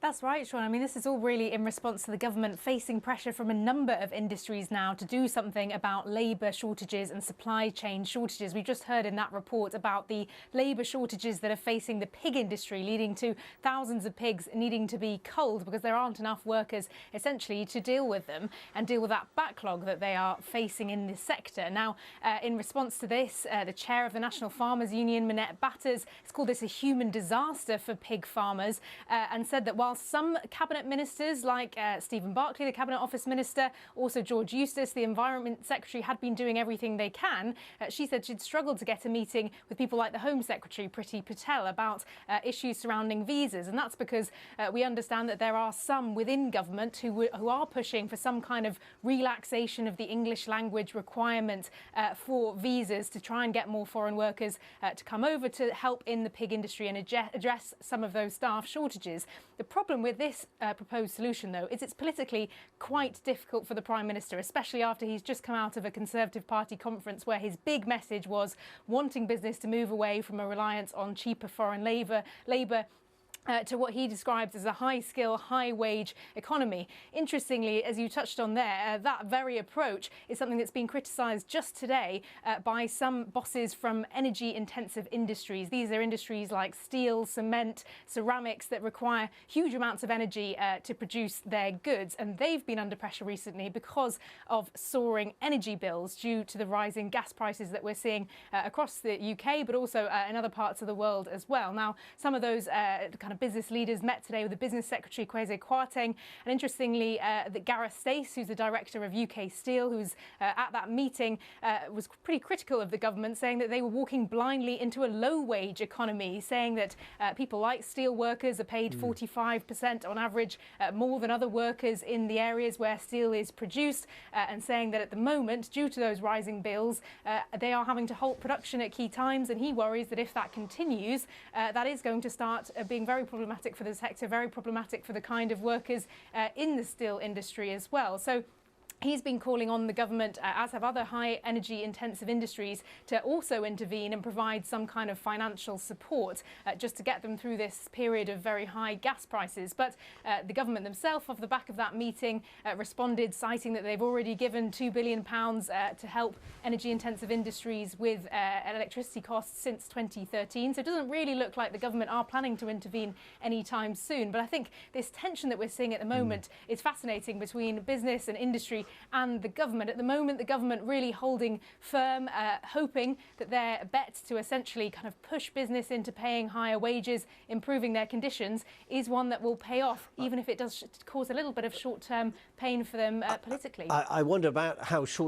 That's right, Sean. I mean, this is all really in response to the government facing pressure from a number of industries now to do something about labour shortages and supply chain shortages. We just heard in that report about the labour shortages that are facing the pig industry, leading to thousands of pigs needing to be culled because there aren't enough workers, essentially, to deal with them and deal with that backlog that they are facing in this sector. Now, in response to this, the chair of the National Farmers Union, Minette Batters, has called this a human disaster for pig farmers and said that while some cabinet ministers like Stephen Barclay, the Cabinet Office Minister, also George Eustice, the Environment Secretary, had been doing everything they can, she said she'd struggled to get a meeting with people like the Home Secretary, Priti Patel, about issues surrounding visas. And that's because we understand that there are some within government who are pushing for some kind of relaxation of the English language requirement for visas to try and get more foreign workers to come over to help in the pig industry and address some of those staff shortages. The problem with this proposed solution, though, is it's politically quite difficult for the Prime Minister, especially after he's just come out of a Conservative Party conference where his big message was wanting business to move away from a reliance on cheaper foreign labour to what he describes as a high-skill, high-wage economy. Interestingly, as you touched on there, that very approach is something that's been criticised just today by some bosses from energy-intensive industries. These are industries like steel, cement, ceramics that require huge amounts of energy to produce their goods, and they've been under pressure recently because of soaring energy bills due to the rising gas prices that we're seeing across the UK, but also in other parts of the world as well. Now, some of those kind of business leaders met today with the Business Secretary, Kwesi Kwarteng, and interestingly, Gareth Stace, who's the director of UK Steel, who's at that meeting, was pretty critical of the government, saying that they were walking blindly into a low-wage economy, saying that people like steel workers are paid 45% on average more than other workers in the areas where steel is produced, and saying that at the moment, due to those rising bills, they are having to halt production at key times, and he worries that if that continues, that is going to start being very problematic for the sector, very problematic for the kind of workers in the steel industry as well. So he's been calling on the government, as have other high energy intensive industries, to also intervene and provide some kind of financial support just to get them through this period of very high gas prices. But the government themselves, off the back of that meeting, responded, citing that they've already given £2 billion to help energy intensive industries with electricity costs since 2013. So it doesn't really look like the government are planning to intervene anytime soon. But I think this tension that we're seeing at the moment is fascinating between business and industry and the government. At the moment, the government really holding firm, hoping that their bet to essentially kind of push business into paying higher wages, improving their conditions, is one that will pay off, even if it does cause a little bit of short-term pain for them politically. I wonder about how short